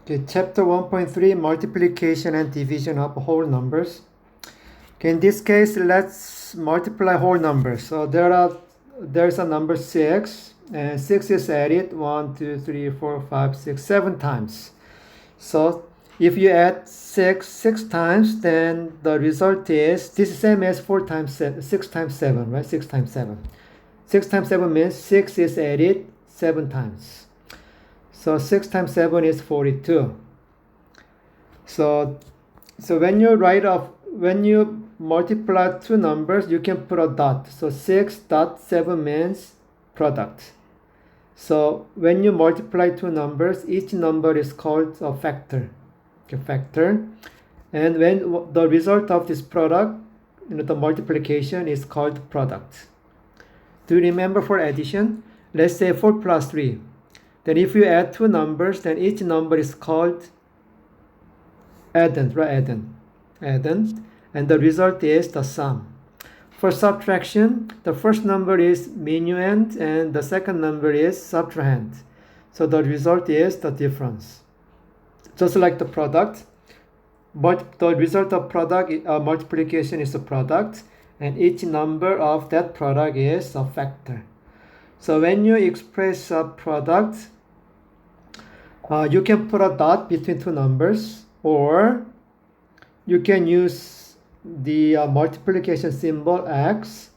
Okay, chapter 1.3, multiplication and division of whole numbers. Okay, in this case, let's multiply whole numbers. So there's a number 6, and 6 is added 1, 2, 3, 4, 5, 6, 7 times. So if you add 6 times, then the result is this is same as 4 times 7, 6 times 7, right? 6 times 7. 6 times 7 means 6 is added 7 times. So 6 times 7 is 42. So when you multiply two numbers, you can put a dot. So 6.7 means product. So when you multiply two numbers, each number is called a factor. Okay, factor. And when the result of this product, the multiplication is called product. Do you remember for addition? Let's say 4 plus 3. Then if you add two numbers, then each number is called addend, right? Addend. And the result is the sum. For subtraction, the first number is minuend and the second number is subtrahend. So the result is the difference. Just like the product, but the result of product multiplication is a product, and each number of that product is a factor. So when you express a product, you can put a dot between two numbers, or you can use the multiplication symbol x,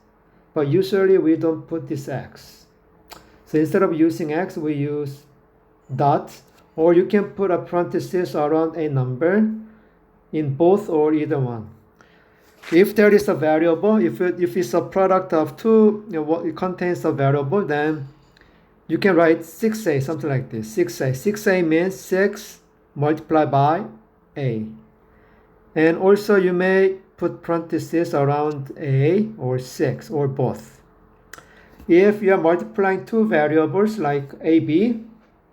but usually we don't put this x. So instead of using x, we use dot, or you can put a parenthesis around a number in both or either one. If there is a variable, if it's a product of two, it contains a variable, then you can write 6a, something like this. 6a. 6a means 6 multiplied by a. And also you may put parentheses around a or 6 or both. If you are multiplying two variables like ab,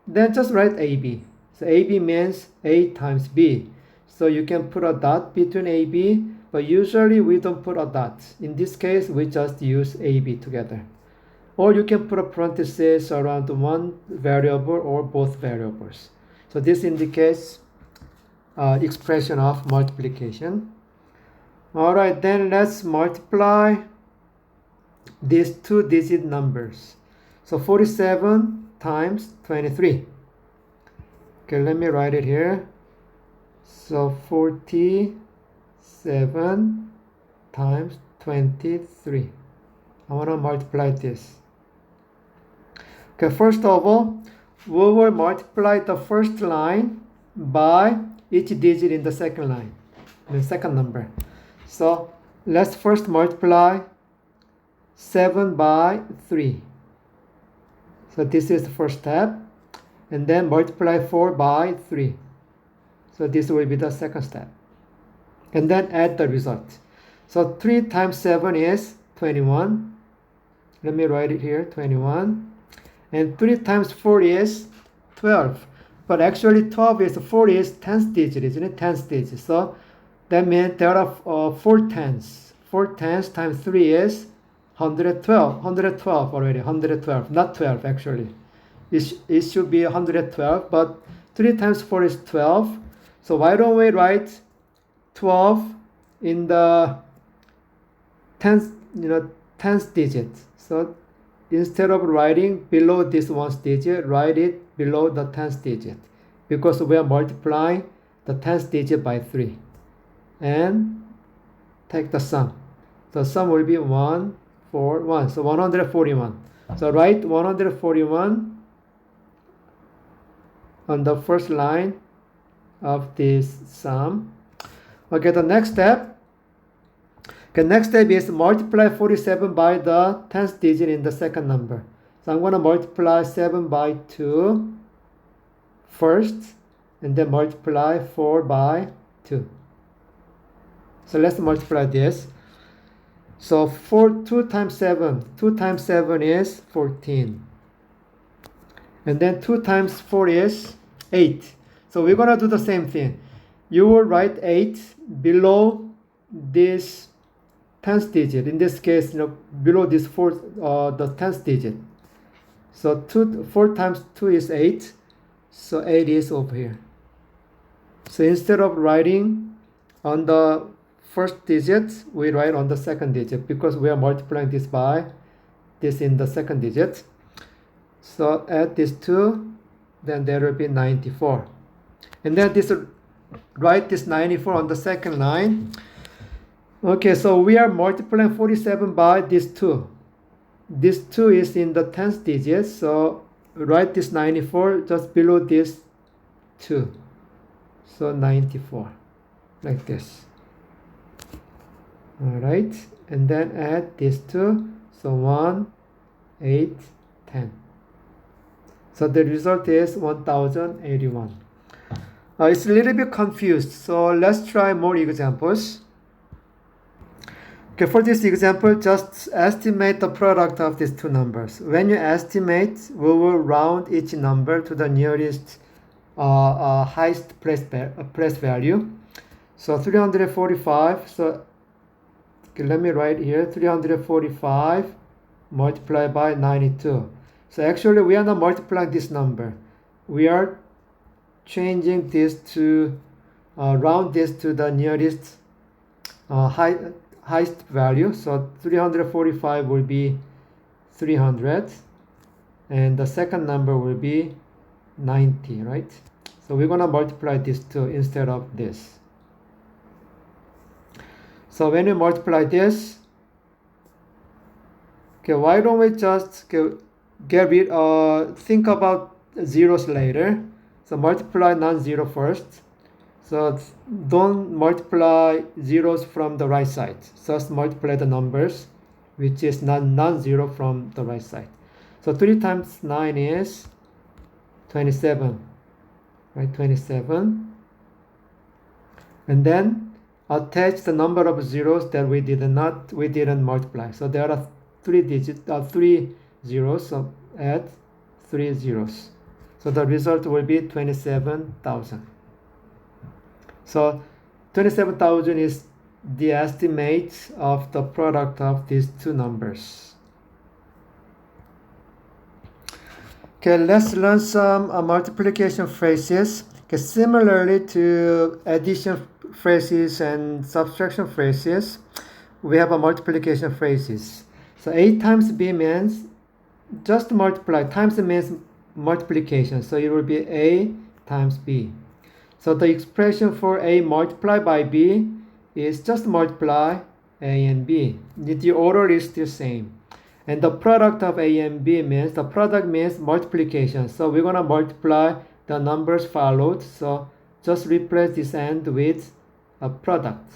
then just write ab. So ab means a times b. So you can put a dot between ab, but usually we don't put a dot. In this case, we just use ab together. Or you can put a parenthesis around one variable or both variables. So this indicates expression of multiplication. Alright, then let's multiply these two-digit numbers. So 47 times 23. Okay, let me write it here. So 47 times 23. I want to multiply this. Okay, first of all, we will multiply the first line by each digit in the second line, the second number. So let's first multiply 7 by 3. So this is the first step. And then multiply 4 by 3. So this will be the second step. And then add the result. So 3 times 7 is 21. Let me write it here, 21. And 3 times 4 is 12. But actually 4 is 10th digit, isn't it? 10th digit. So that means there are 4 tens. 4 tens times 3 is 112. 112 already. 112. Not 12 actually. It should be 112. But 3 times 4 is 12. So why don't we write 12 in the 10th digit? So instead of writing below this 1st digit, write it below the 10th digit, because we are multiplying the 10th digit by 3. And take the sum. The sum will be 141. So 141. So write 141 on the first line of this sum. Okay, the next step. Okay, next step is multiply 47 by the 10th digit in the second number. So I'm going to multiply 7 by 2 first, and then multiply 4 by 2. So let's multiply this. So 2 times 7 is 14. And then 2 times 4 is 8. So we're going to do the same thing. You will write 8 below this 10th digit. In this case, below this the 10th digit. So 4 times 2 is 8. So 8 is over here. So instead of writing on the first digit, we write on the second digit because we are multiplying this by this in the second digit. So add this 2, then there will be 94. And then write this 94 on the second line. Okay, so we are multiplying 47 by this 2. This 2 is in the 10th digit, so write this 94 just below this 2. So 94, like this. Alright, and then add this 2, so 1, 8, 10. So the result is 1081. It's a little bit confused, so let's try more examples. Okay, for this example, just estimate the product of these two numbers. When you estimate, we will round each number to the nearest highest place value. So 345, so okay, let me write here, 345 multiplied by 92. So actually we are not multiplying this number. We are changing this to round this to the nearest highest value. So 345 will be 300 and the second number will be 90, right? So we're gonna multiply these two instead of this. So when we multiply this, okay, why don't we just get rid think about zeros later. So multiply non-zero first. So don't multiply zeros from the right side. Just multiply the numbers which is non-zero from the right side. So 3 times 9 is 27, right? 27. And then attach the number of zeros that we didn't multiply. So there are 3 zeros, so add 3 zeros. So the result will be 27,000. So 27,000 is the estimate of the product of these two numbers. Okay, let's learn some multiplication phrases. Okay, similarly to addition phrases and subtraction phrases, we have a multiplication phrases. So A times B means just multiply. Times means multiplication. So it will be A times B. So the expression for A multiplied by B is just multiply A and B. The order is still same. And the product of A and B means, the product means multiplication. So we're gonna multiply the numbers followed. So just replace this end with a product.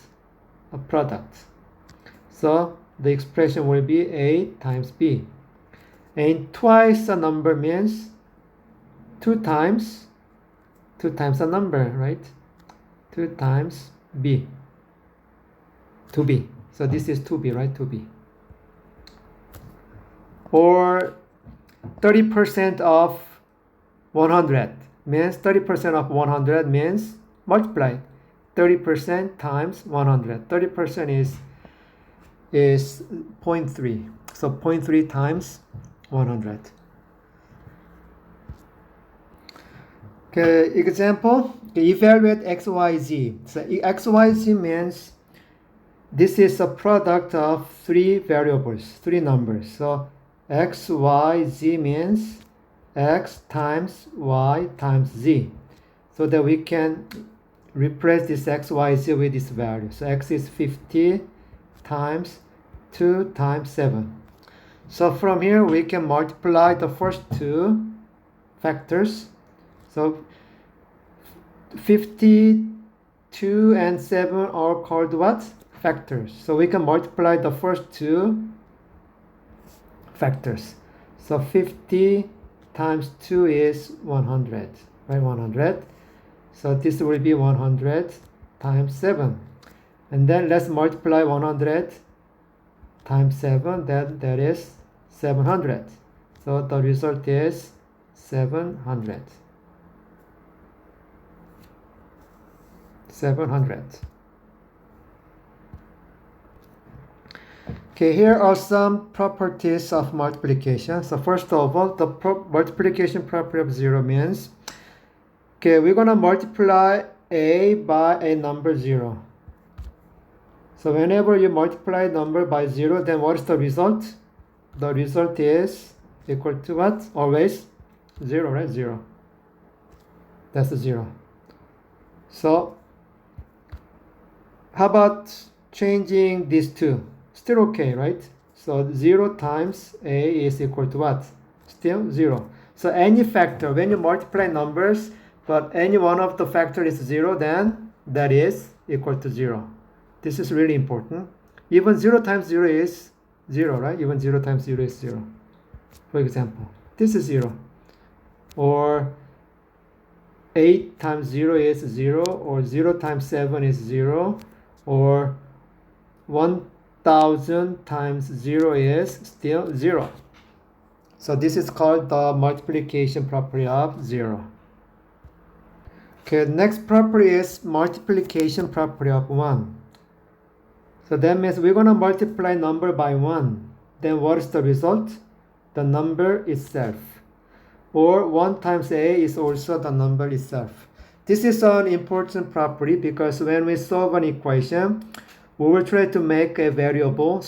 So the expression will be A times B. And twice a number means 2 times a number, right? 2 times B. 2B. So this is 2B, right? 2B. Or 30% of 100 means 30% of 100 means multiply 30% times 100. 30% is 0.3. So 0.3 times 100. Okay, example, evaluate XYZ. So XYZ means this is a product of 3 variables, 3 numbers. So XYZ means X times Y times Z. So that we can replace this XYZ with this value. So X is 50 times 2 times 7. So from here we can multiply the first 2 factors. So 52 and 7 are called what? Factors. So we can multiply the first 2 factors. So 50 times 2 is 100, right? 100. So this will be 100 times 7. And then let's multiply 100 times 7, then that is 700. So the result is 700. 700. Okay, here are some properties of multiplication. So first of all, the multiplication property of 0 means, okay, we're gonna multiply a by a number 0. So whenever you multiply number by 0, then what is the result? The result is equal to what? Always 0, right? 0. That's 0. So how about changing these two? Still okay, right? So 0 times a is equal to what? Still 0. So any factor, when you multiply numbers, but any one of the factor is 0, then that is equal to 0. This is really important. Even 0 times 0 is 0, right? Even 0 times 0 is 0. For example, this is 0. Or 8 times 0 is 0, or 0 times 7 is 0, or 1000 times 0 is still 0. So this is called the multiplication property of 0. Okay, next property is multiplication property of 1. So that means we're going to multiply number by 1. Then what is the result? The number itself. Or 1 times a is also the number itself. This is an important property because when we solve an equation, we will try to make a variable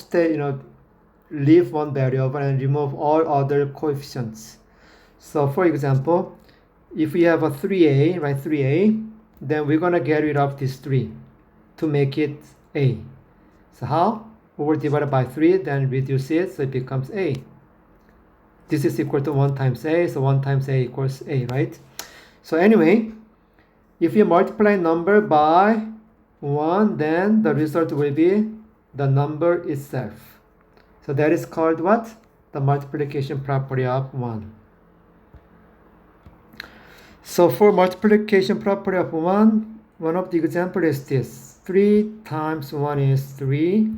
leave one variable and remove all other coefficients. So for example, if we have a 3a, right, 3a, then we're going to get rid of this 3 to make it a. So how? We will divide by 3, then reduce it, so it becomes a. This is equal to 1 times a, so 1 times a equals a, right? So anyway, if you multiply number by 1, then the result will be the number itself. So that is called what? The multiplication property of 1. So for multiplication property of 1, one of the examples is this. 3 times 1 is 3,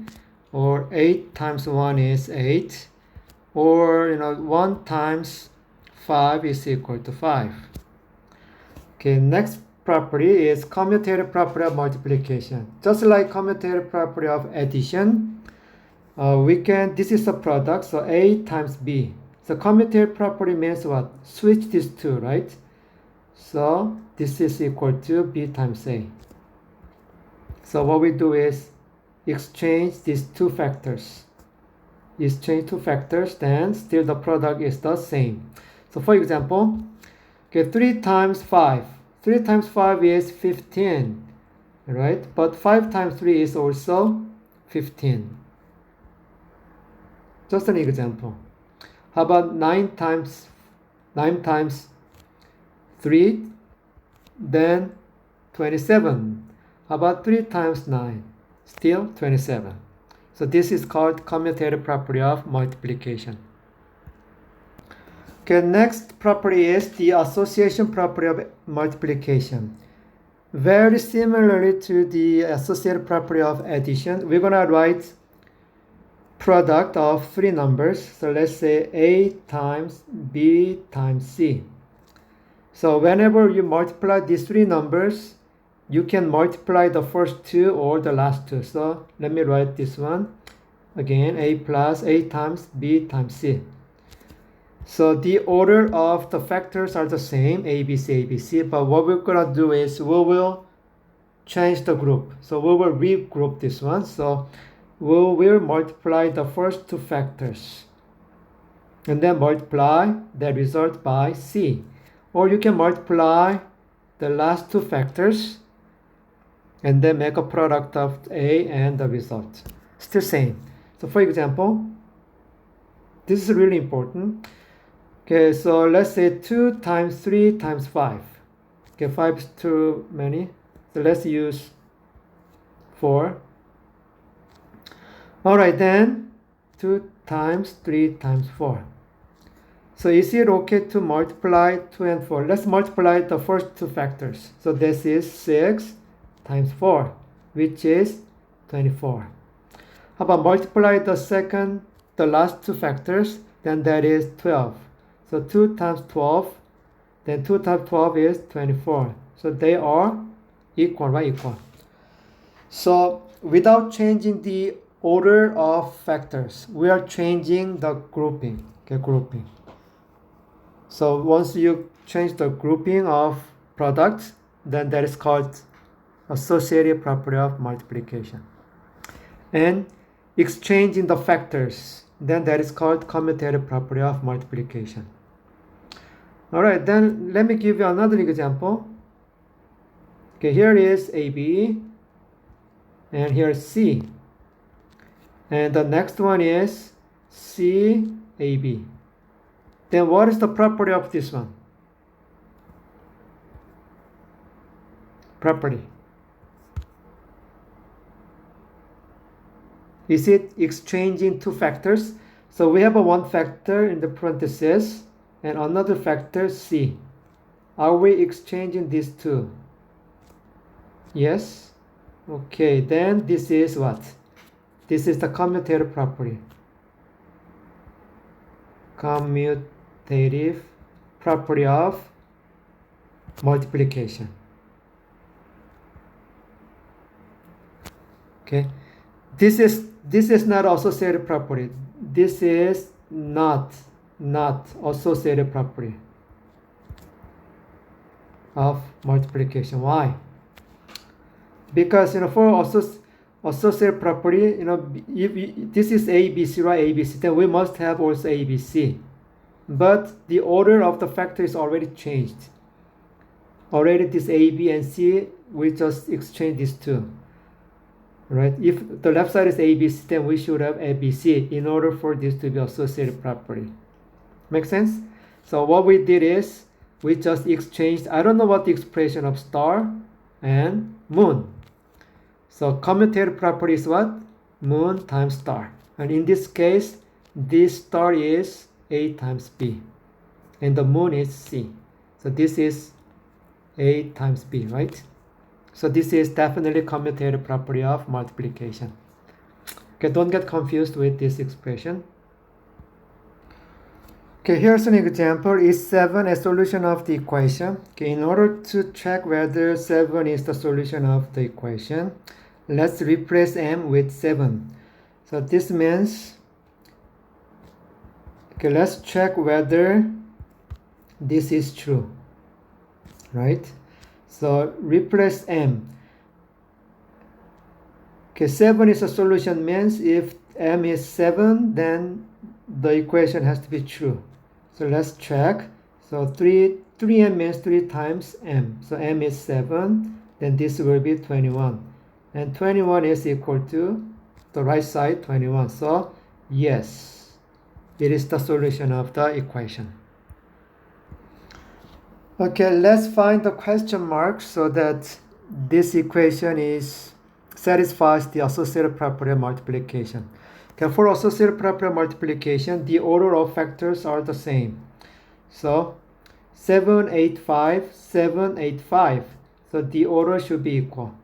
or 8 times 1 is 8, or 1 times 5 is equal to 5. Okay, next property is commutative property of multiplication. Just like commutative property of addition, this is a product, so a times b. So commutative property means what? Switch these two, right? So this is equal to b times a. So what we do is exchange these two factors. Exchange two factors, then still the product is the same. So for example, okay, 3 times 5. 3 times 5 is 15, right? But 5 times 3 is also 15. Just an example. How about 9 times 3, then 27. How about 3 times 9? Still 27. So this is called commutative property of multiplication. Okay, next property is the association property of multiplication. Very similarly to the associated property of addition, we're going to write product of three numbers. So let's say a times b times c. So whenever you multiply these three numbers, you can multiply the first two or the last two. So let me write this one again, a plus a times b times c. So the order of the factors are the same, a, b, c, a, b, c, but what we're going to do is we will change the group. So we will regroup this one. So we will multiply the first two factors and then multiply the result by c. Or you can multiply the last two factors and then make a product of a and the result. Still same. So for example, this is really important. Okay, so let's say 2 times 3 times 5. Okay, 5 is too many. So let's use 4. Alright then, 2 times 3 times 4. So is it okay to multiply 2 and 4? Let's multiply the first two factors. So this is 6 times 4, which is 24. How about multiply the last two factors? Then that is 12. So 2 times 12, then 2 times 12 is 24. So they are equal, right? Equal. So without changing the order of factors, we are changing the grouping. Okay, grouping. So once you change the grouping of products, then that is called associative property of multiplication. And exchanging the factors, then that is called commutative property of multiplication. Alright, then let me give you another example. Okay, here is AB, and here is C. And the next one is CAB. Then what is the property of this one? Property. Is it exchanging two factors? So we have a one factor in the parentheses and another factor C. Are we exchanging these two? Yes. Okay, then this is what? This is the commutative property. Commutative property of multiplication. Okay, this is not associative property. This is not associative property of multiplication. Why? Because for associative property, if this is ABC, right? ABC, then we must have also ABC. But the order of the factor is already changed. Already this A, B, and C, we just exchange these two. Right? If the left side is ABC, then we should have ABC in order for this to be associative property. Make sense? So what we did is we just exchanged, I don't know what the expression of star and moon. So commutative property is what? Moon times star. And in this case, this star is A times B. And the moon is C. So this is A times B, right? So this is definitely commutative property of multiplication. Okay, don't get confused with this expression. Okay, here's an example. Is 7 a solution of the equation? Okay, in order to check whether 7 is the solution of the equation, let's replace m with 7. So this means, okay, let's check whether this is true, right? So replace m. Okay, 7 is a solution means if m is 7, then the equation has to be true. So let's check. So 3m means 3 times m. So m is 7, then this will be 21. And 21 is equal to the right side, 21. So yes, it is the solution of the equation. Okay, let's find the question mark so that this equation satisfies the associative property of multiplication. Okay, for associative property of multiplication, the order of factors are the same. So 7, 8, 5, 7, 8, 5. So the order should be equal.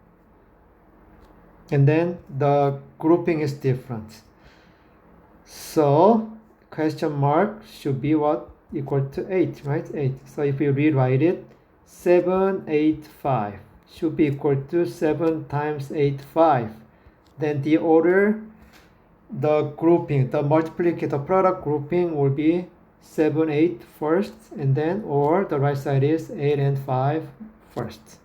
And then the grouping is different. So question mark should be what? Equal to 8, right? 8. So if we rewrite it, 7, 8, 5 should be equal to 7 times 8, 5. Then the order, the grouping, the multiplicative, the product grouping will be 7, 8 first, and then, or the right side is 8 and 5 first.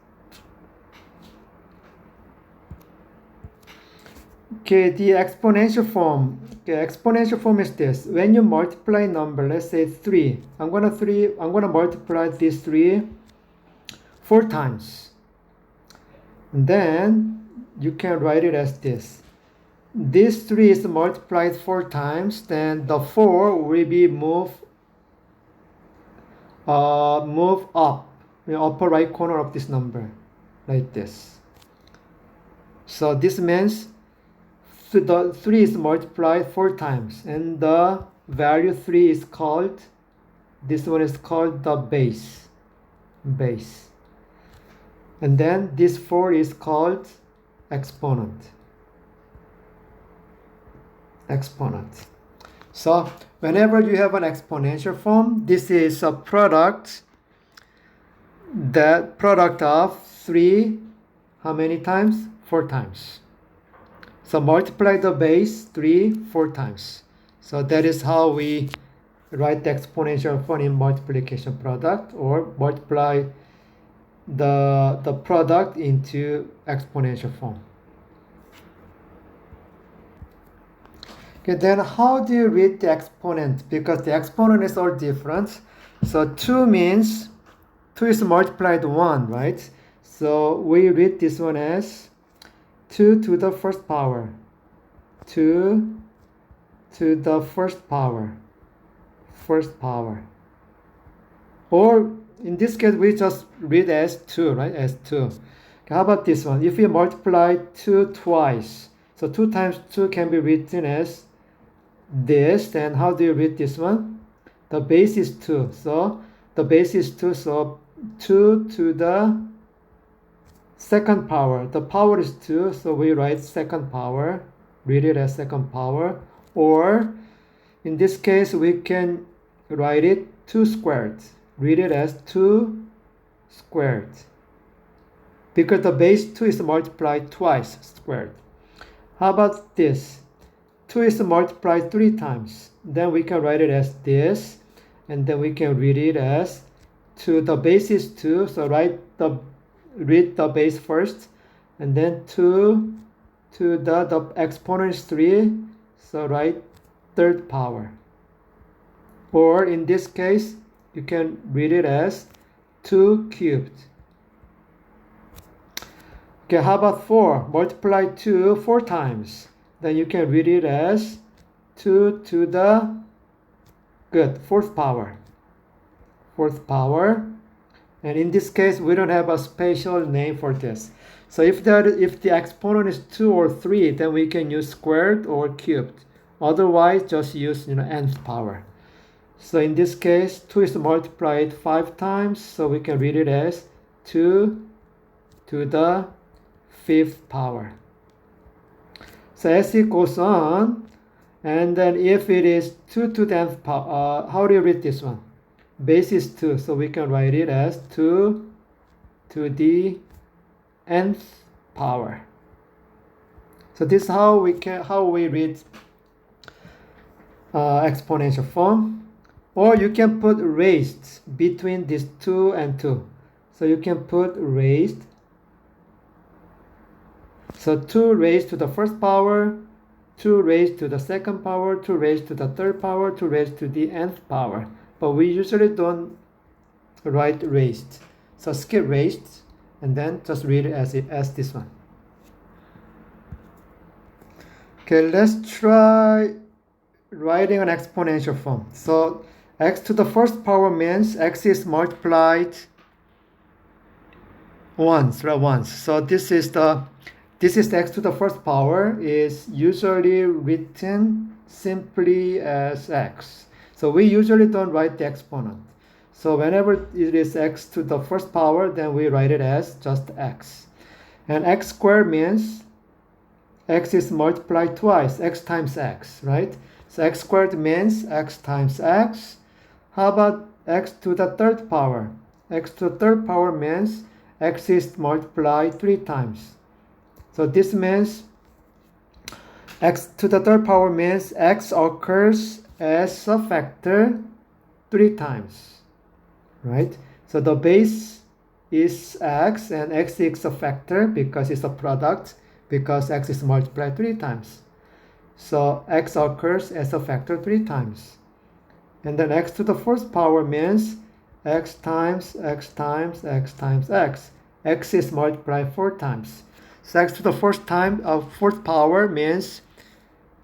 Okay, the exponential form. Okay, exponential form is this. When you multiply number, let's say 3. I'm gonna multiply this 3 4 times. And then you can write it as this. This 3 is multiplied 4 times, then the 4 will be move up in the upper right corner of this number, like this. So this means the 3 is multiplied 4 times, and the value 3 is called, this one is called the base. And then this 4 is called exponent. So whenever you have an exponential form, this is a product of 3, how many times? 4 times. So multiply the base 3 4 times. So that is how we write the exponential form in multiplication product, or multiply the product into exponential form. Okay, then how do you read the exponent? Because the exponent is all different. So 2 means 2 is multiplied 1, right? So we read this one as 2 to the first power. 2 to the first power. First power. Or in this case, we just read as 2, right? As 2. Okay, how about this one? If we multiply 2 twice, so 2 times 2 can be written as this, then how do you read this one? The base is 2, so the base is 2, so 2 to the second power. The power is 2, so we write second power, read it as second power, or in this case we can write it 2 squared, read it as 2 squared, because the base 2 is multiplied twice squared. How about this? 2 is multiplied 3 times. Then we can write it as this, and then we can read it as 2. The base is 2, so read the base first, and then 2 to the exponent is 3, so write third power. Or in this case, you can read it as 2 cubed. Okay, how about 4? Multiply 2 4 times. Then you can read it as 2 to the fourth power. Fourth power. And in this case, we don't have a special name for this. So if the exponent is 2 or 3, then we can use squared or cubed. Otherwise, just use nth power. So in this case, 2 is multiplied 5 times, so we can read it as 2 to the fifth power. So as it goes on, and then if it is 2 to the nth power, how do you read this one? Base is 2, so we can write it as 2 to the nth power. So this is how we read exponential form. Or you can put raised between these 2 and 2. So you can put raised. So 2 raised to the first power, 2 raised to the second power, 2 raised to the third power, 2 raised to the nth power. But we usually don't write raised. So skip raised and then just read it as this one. Okay, let's try writing an exponential form. So x to the first power means x is multiplied once, right? Once. So this is the x to the first power is usually written simply as x. So we usually don't write the exponent. So whenever it is x to the first power, then we write it as just x. And x squared means x is multiplied twice, x times x, right? So x squared means x times x. How about x to the third power? X to the third power means x is multiplied 3 times. So this means x to the third power means x occurs as a factor 3 times, right? So the base is x and x is a factor because it's a product, because x is multiplied 3 times. So x occurs as a factor 3 times. And then x to the first power means x times x times x times x. X is multiplied 4 times. So x to the fourth power means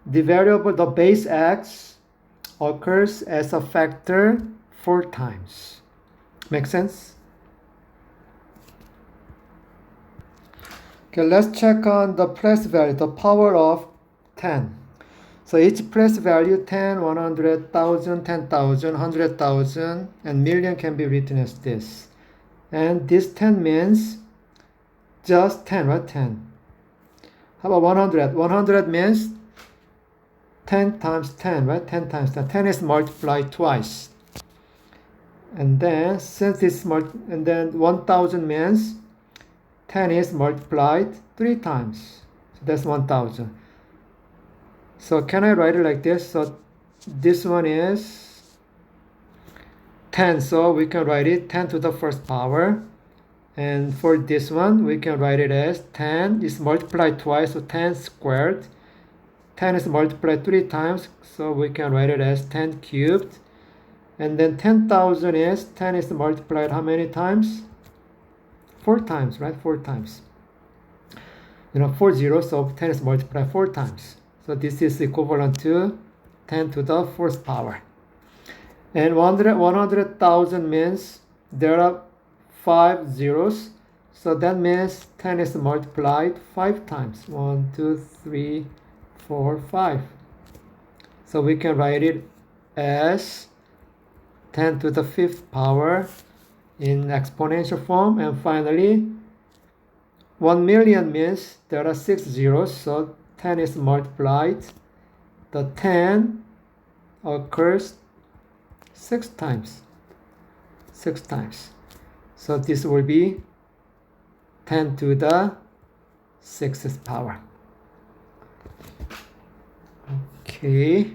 the variable, the base x, occurs as a factor 4 times. Make sense? Okay, let's check on the place value, the power of 10. So each place value 10, 100, 1000, 10,000, 100,000, and million can be written as this. And this 10 means just 10, right? 10. How about 100? 100 means 10 times 10, right? 10 times 10. 10 is multiplied twice. And then since this and then 1000 means 10 is multiplied 3 times. So that's 1000. So can I write it like this? So this one is 10. So we can write it 10 to the first power. And for this one, we can write it as 10 is multiplied twice, so 10 squared. 10 is multiplied 3 times, so we can write it as 10 cubed. And then 10,000 is 10 is multiplied how many times? 4 times, right? 4 times. 4 zeros, so 10 is multiplied 4 times. So this is equivalent to 10 to the 4th power. And 100,000 means there are 5 zeros. So that means 10 is multiplied 5 times. 1, 2, 3, 4, 5. So we can write it as 10 to the 5th power in exponential form. And finally, 1 million means there are 6 zeros. So 10 is multiplied. The 10 occurs 6 times. 6 times. So this will be 10 to the 6th power. Okay.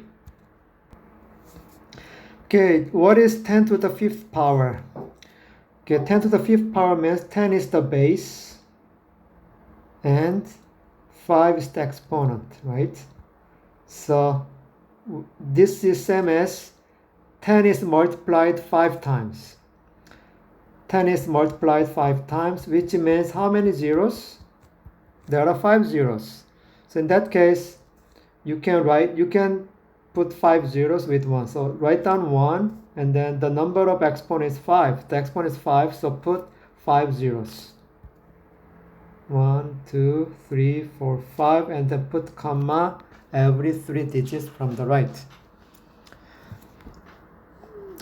Okay, what is 10 to the 5th power? Okay, 10 to the 5th power means 10 is the base and 5 is the exponent, right? So this is same as 10 is multiplied 5 times. 10 is multiplied 5 times, which means how many zeros? There are 5 zeros. So in that case, you can put 5 zeros with 1. So write down 1, and then the number of exponent is 5. The exponent is 5, so put 5 zeros. 1, 2, 3, 4, 5, and then put comma every 3 digits from the right.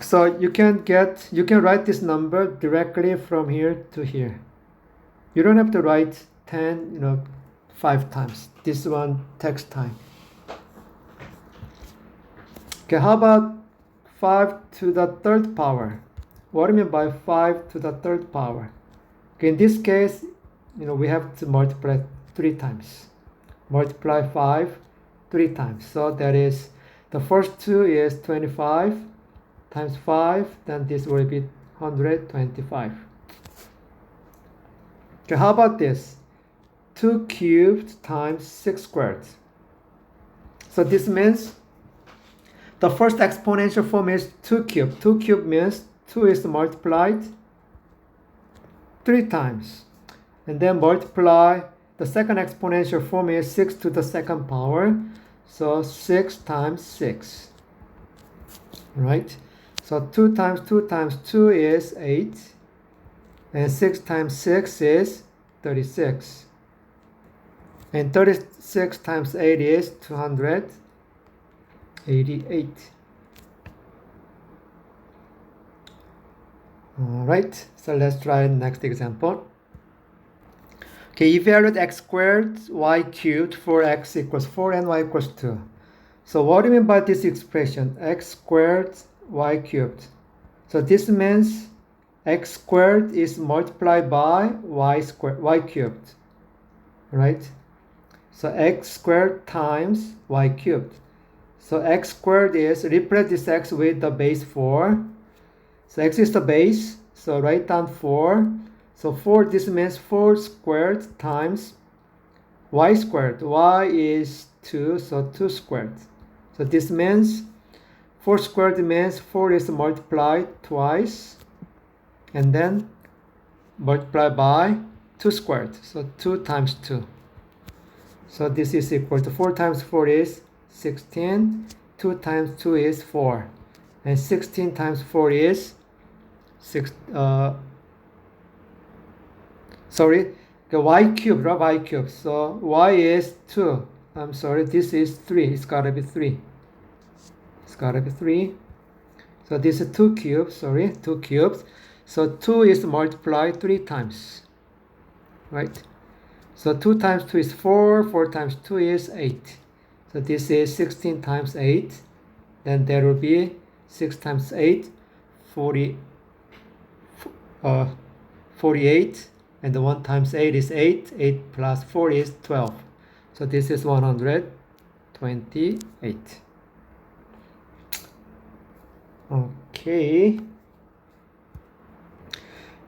So you can write this number directly from here to here. You don't have to write 10, 5 times. This one takes time. Okay, how about 5 to the 3rd power? What do you mean by 5 to the 3rd power? Okay, in this case, we have to multiply 3 times. Multiply 5 3 times. So that is, the first 2 is 25 times 5, then this will be 125. Okay, how about this? 2 cubed times 6 squared. So this means the first exponential form is 2 cubed. 2 cubed means 2 is multiplied 3 times. And then multiply, the second exponential form is 6 to the 2nd power. So 6 times 6. Right? So 2 times 2 times 2 is 8. And 6 times 6 is 36. And 36 times 8 is 288. Alright, so let's try the next example. Okay, evaluate x squared y cubed for x equals 4 and y equals 2. So what do you mean by this expression? X squared y cubed. So this means x squared is multiplied by y cubed, right? So x squared times y cubed. So x squared is, replace this x with the base 4. So x is the base, so write down 4. So 4, this means 4 squared times y squared. Y is 2, so 2 squared. So this means 4 squared means 4 is multiplied twice, and then multiplied by 2 squared. So 2 times 2. So this is equal to 4 times 4 is 16. 2 times 2 is 4. And 16 times 4 is the y cubed, right? Y cubed. So y is 2. I'm sorry, this is 3. It's gotta be 3. It's gotta be 3. So this is 2 cubes, 2 cubes. So 2 is multiplied 3 times, right? So 2 times 2 is 4. 4 times 2 is 8. So this is 16 times 8. Then there will be 6 times 8, 48. And the 1 times 8 is 8. 8 plus 4 is 12. So this is 128. Okay.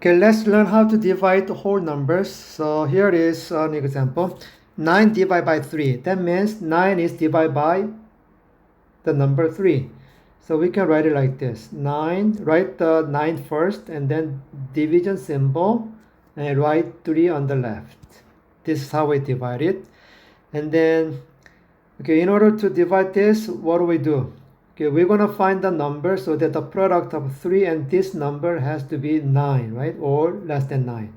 Okay, let's learn how to divide whole numbers. So here is an example. 9 divided by 3. That means 9 is divided by the number 3. So we can write it like this. 9, write the 9 first and then division symbol and write 3 on the left. This is how we divide it. And then, okay, in order to divide this, what do? Okay, we're going to find the number so that the product of 3 and this number has to be 9, right? Or less than 9.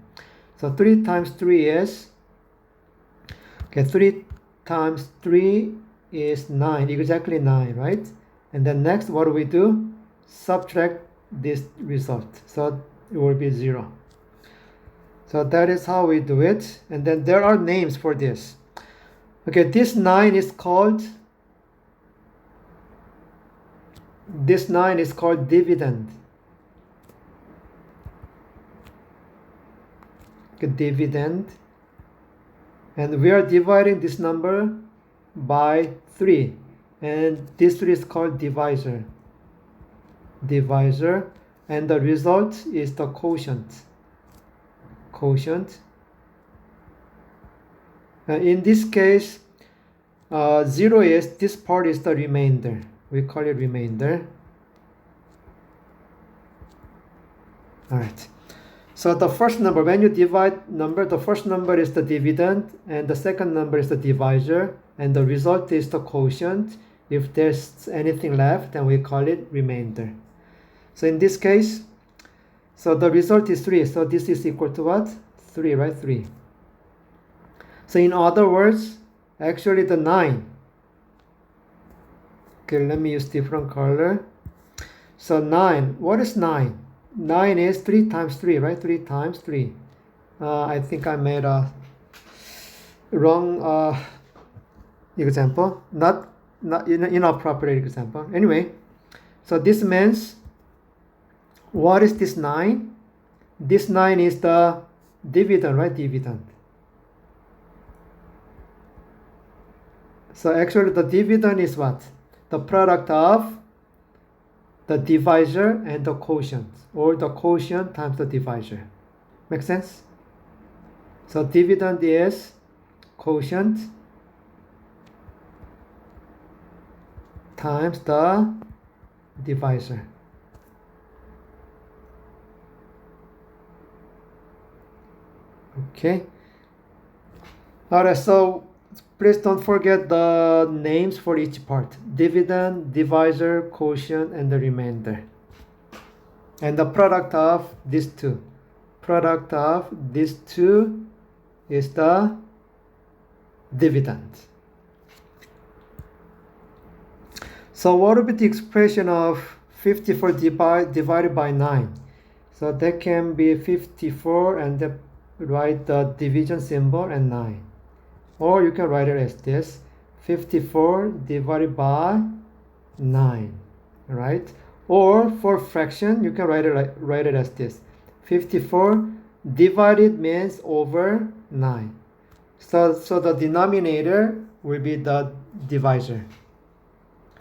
So 3 times 3 is, okay, 3 times 3 is 9, exactly 9, right? And then next, what do? Subtract this result. So it will be 0. So that is how we do it. And then there are names for this. Okay, this 9 is called dividend. Okay, dividend. And we are dividing this number by 3. And this 3 is called divisor. And the result is the quotient. In this case, 0 is, this part is the remainder. We call it remainder. Alright. So the first number, when you divide number, the first number is the dividend and the second number is the divisor and the result is the quotient. If there's anything left, then we call it remainder. So in this case, so the result is 3. So this is equal to what? 3, right? 3. So in other words, actually the 9. Okay, let me use different color. So 9, what is 9? 9 is 3 times 3, right? 3 times 3. I think I made a wrong example. Not inappropriate example. Anyway, so this means, what is this 9? This 9 is the dividend, right? Dividend. So actually the dividend is what? The product of the divisor and the quotient, or the quotient times the divisor. Make sense? So dividend is quotient times the divisor. Okay. Alright, so please don't forget the names for each part. Dividend, divisor, quotient, and the remainder. And the product of these two. Product of these two is the dividend. So what would be the expression of 54 divided by 9? So that can be 54 and then write the division symbol and 9. Or you can write it as this, 54 divided by 9, right? Or for fraction, you can write it as this, 54 divided means over 9. So the denominator will be the divisor.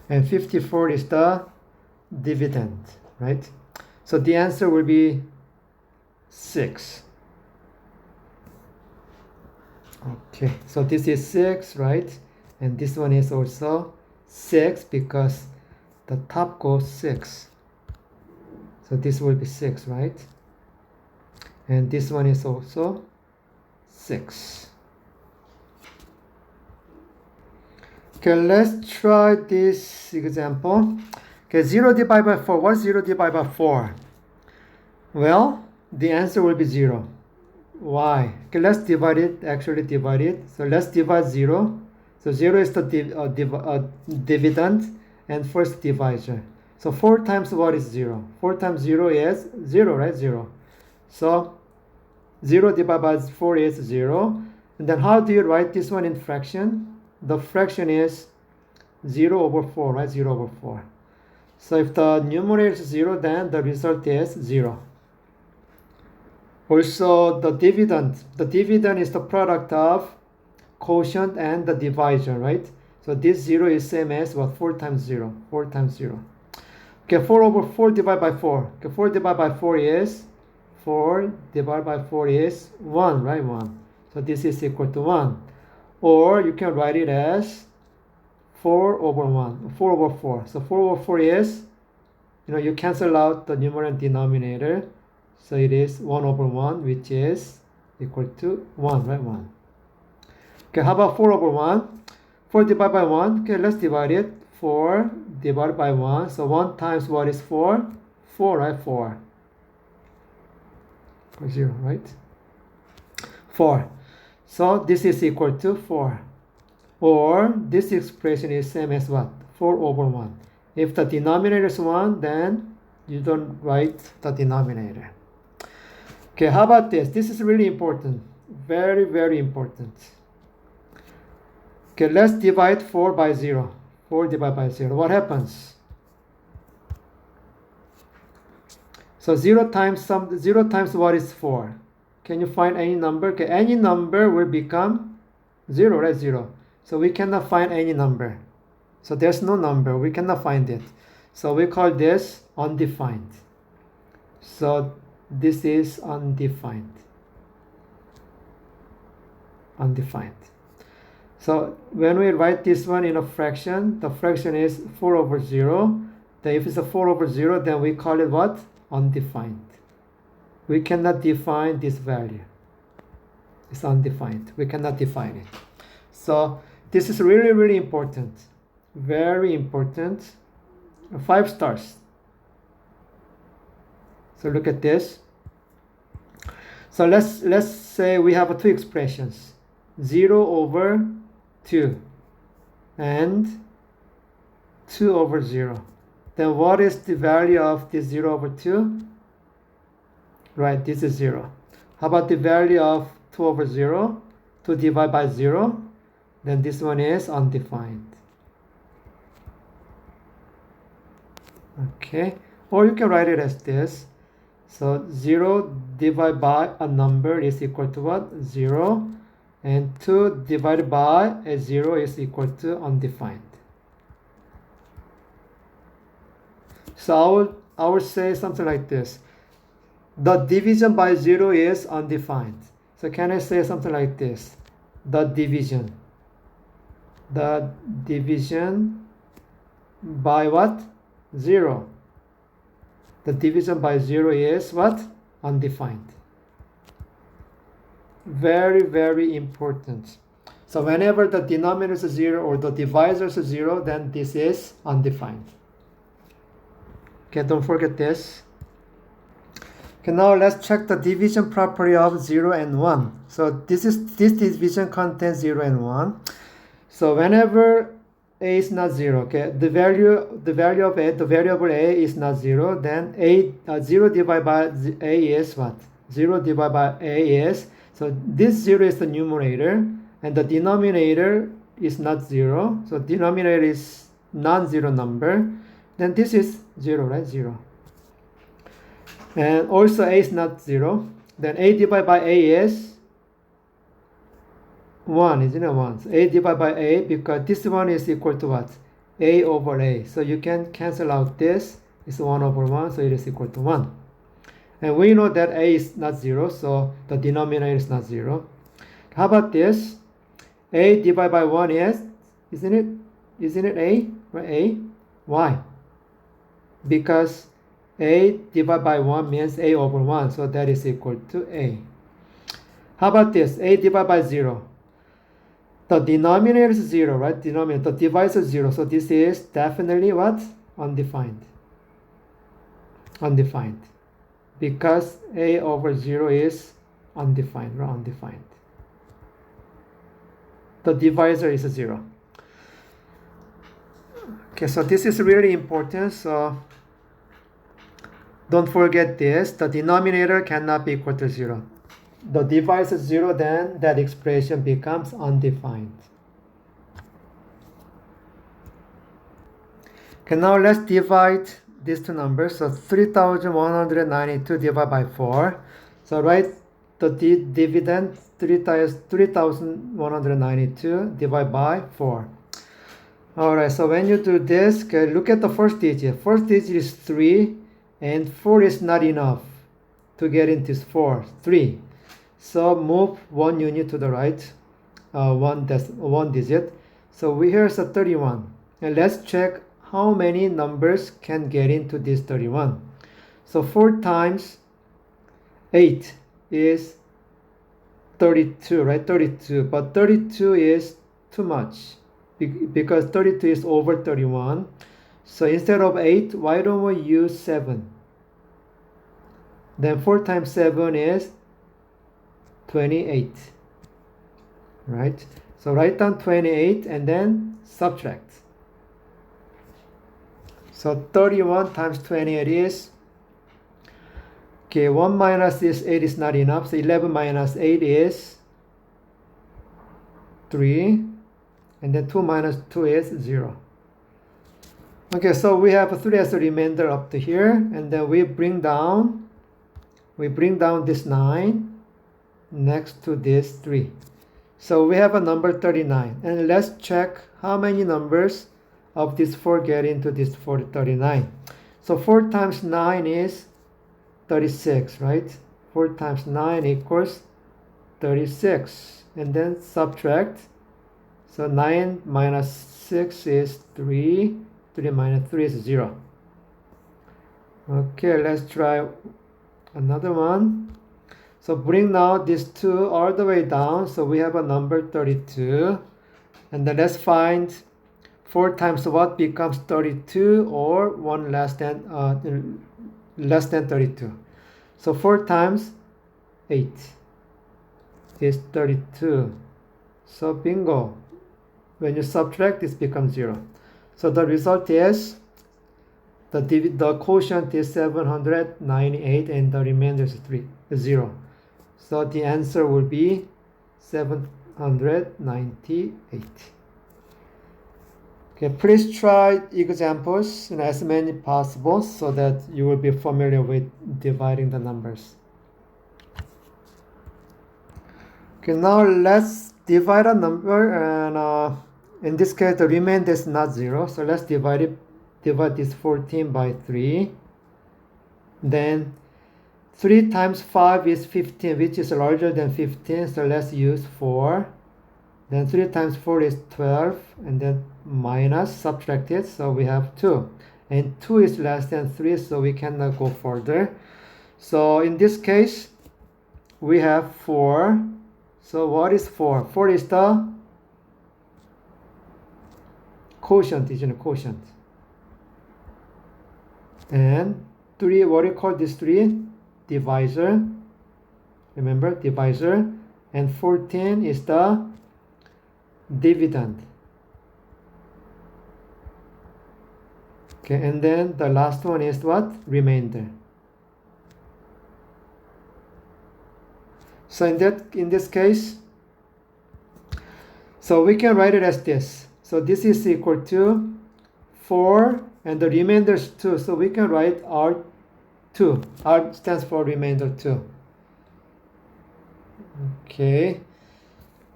And 54 is the dividend, right? So the answer will be 6. Okay, so this is 6, right? And this one is also 6 because the top goes 6. So this will be 6, right? And this one is also 6. Okay, let's try this example. Okay, 0 divided by 4. What's 0 divided by 4? Well, the answer will be 0. Why? Okay, let's divide it, actually divide it. So let's divide 0. So 0 is the dividend and first divisor. So 4 times what is 0? 4 times 0 is 0, right? 0. So 0 divided by 4 is 0. And then how do you write this one in fraction? The fraction is 0 over 4, right? 0 over 4. So if the numerator is 0, then the result is 0. Also, the dividend is the product of quotient and the divisor, right? So this 0 is same as what? 4 times 0. 4 times 0. Okay, 4 over 4 divided by 4. Okay, 4 divided by 4 is 4 divided by 4 is 1, right? 1. So this is equal to 1. Or you can write it as 4 over 1, 4 over 4. So 4 over 4 is, you cancel out the numerator and denominator. So it is 1 over 1, which is equal to 1, right? 1. Okay, how about 4 over 1? 4 divided by 1. Okay, let's divide it. 4 divided by 1. So 1 times what is 4? 4, right? 4. Or 0, right? 4. So this is equal to 4. Or this expression is same as what? 4 over 1. If the denominator is 1, then you don't write the denominator. Okay, how about this? This is really important. Very, very important. Okay, let's divide 4 by 0. 4 divided by 0. What happens? So 0 times what is 4? Can you find any number? Okay, any number will become 0, right? 0. So we cannot find any number. So there's no number. We cannot find it. So we call this undefined. So this is undefined. Undefined. So when we write this one in a fraction, the fraction is 4 over 0. Then if it's a 4 over 0, then we call it what? Undefined. We cannot define this value. It's undefined. We cannot define it. So this is really, really important. Very important. 5 stars. So look at this. So let's say we have 2 expressions. 0 over 2 and 2 over 0. Then what is the value of this 0 over 2? Right, this is 0. How about the value of 2 over 0? 2 divided by 0. Then this one is undefined. Okay, or you can write it as this. So 0 divided by a number is equal to what? 0. And 2 divided by a 0 is equal to undefined. So I would say something like this. The division by 0 is undefined. So can I say something like this? The division by what? 0. The division by 0 is what? Undefined. Very, very important. So whenever the denominator is 0 or the divisor is 0, then this is undefined. Okay, don't forget this. Okay, now let's check the division property of 0 and 1. So this division contains 0 and 1. So whenever a is not 0, okay, the value of a, the variable a is not 0, then 0 divided by a is what? 0 divided by a is, so this 0 is the numerator, and the denominator is not 0, so denominator is non-zero number, then this is 0, right? 0. And also a is not 0, then a divided by a is 1, isn't it? 1. So a divided by a, because this one is equal to what? A over a. So you can cancel out this. It's 1 over 1, so it is equal to 1. And we know that a is not 0, so the denominator is not 0. How about this? A divided by 1 is, isn't it a? Right? A? Why? Because a divided by 1 means a over 1, so that is equal to a. How about this? A divided by 0. The denominator is 0, right? The divisor is 0. So this is definitely what? Undefined. Undefined. Because a over 0 is undefined, right? Undefined. The divisor is 0. Okay, so this is really important. So don't forget this. The denominator cannot be equal to 0. The divisor is 0, then that expression becomes undefined. Okay, now let's divide these two numbers. So 3,192 divided by 4. So write the dividend 3,192 divided by 4. Alright, so when you do this, okay, look at the first digit. First digit is 3, and 4 is not enough. to get into 3. So move 1 unit to the right, one digit. So here's a 31. And let's check how many numbers can get into this 31. So 4 times 8 is 32, right? 32. But 32 is too much because 32 is over 31. So instead of 8, why don't we use 7? Then 4 times 7 is 28, right? So write down 28 and then subtract. So 31 times 28 is, okay, 1 minus this 8 is not enough. So 11 minus 8 is 3. And then 2 minus 2 is 0. Okay, so we have 3 as a remainder up to here. And then we bring down this 9 next to this 3. So we have a number 39. And let's check how many numbers of this 4 get into this 39. So 4 times 9 is 36, right? 4 times 9 equals 36. And then subtract. So 9 minus 6 is 3. 3 minus 3 is 0. Okay, let's try another one. So bring now these 2 all the way down. So we have a number 32. And then let's find 4 times what becomes 32 or 1 less than 32. So 4 times 8 is 32. So bingo. When you subtract, this becomes 0. So the result is the quotient is 798 and the remainder is 0. So the answer will be 798. Okay, please try examples as many possible so that you will be familiar with dividing the numbers. Okay, now let's divide a number, and in this case the remainder is not 0. So let's divide this 14 by 3. Then 3 times 5 is 15, which is larger than 15. So let's use 4. Then 3 times 4 is 12, and then minus, subtract it, so we have 2. And 2 is less than 3, so we cannot go further. So in this case, we have 4. So what is 4? 4 is the quotient, isn't it? Quotient. And 3, what do you call this 3? Divisor. Remember, divisor. And 14 is the dividend. Okay, and then the last one is what? Remainder. So in this case, so we can write it as this. So this is equal to 4 and the remainder is 2. So we can write R2. R stands for remainder 2. Okay.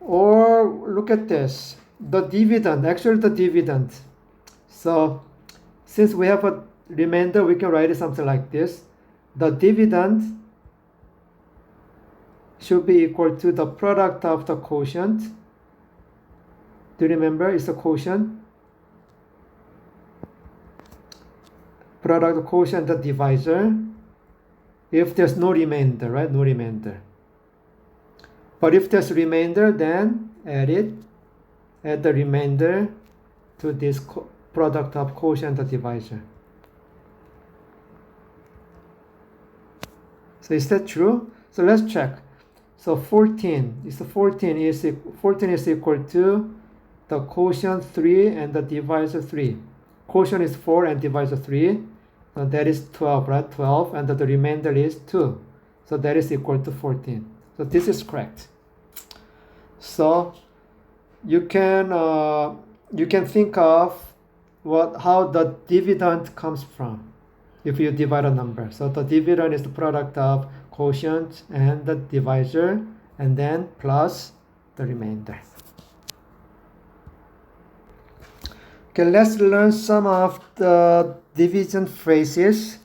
Or look at this. The dividend, actually the dividend. So since we have a remainder, we can write it something like this. The dividend should be equal to the product of the quotient. Do you remember? It's a quotient. Product of quotient, the divisor. If there's no remainder, right? No remainder. But if there's remainder, then add the remainder to this product of quotient and divisor. So is that true? So let's check. So 14 is equal to the quotient 3 and the divisor 3. Quotient is 4 and divisor 3. So that is 12, right? 12, and the remainder is 2. So that is equal to 14. So this is correct. So you can think of how the dividend comes from if you divide a number. So the dividend is the product of quotient and the divisor, and then plus the remainder. Okay, let's learn some of the division phrases.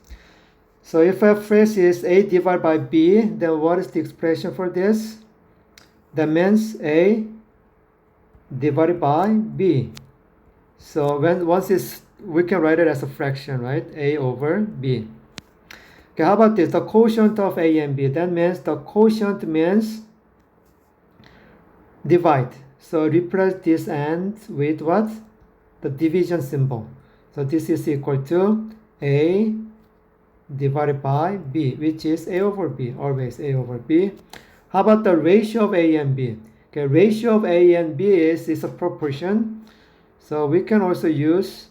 So if f phrase is a divided by b, then what is the expression for this? That means a divided by b. So we can write it as a fraction, right? A over b. Okay, how about this? The quotient of a and b. That means the quotient means divide. So replace this and with what? The division symbol. So this is equal to a divided by b, which is a over b, always a over b. How about the ratio of a and b? Okay, ratio of a and b is a proportion. So we can also use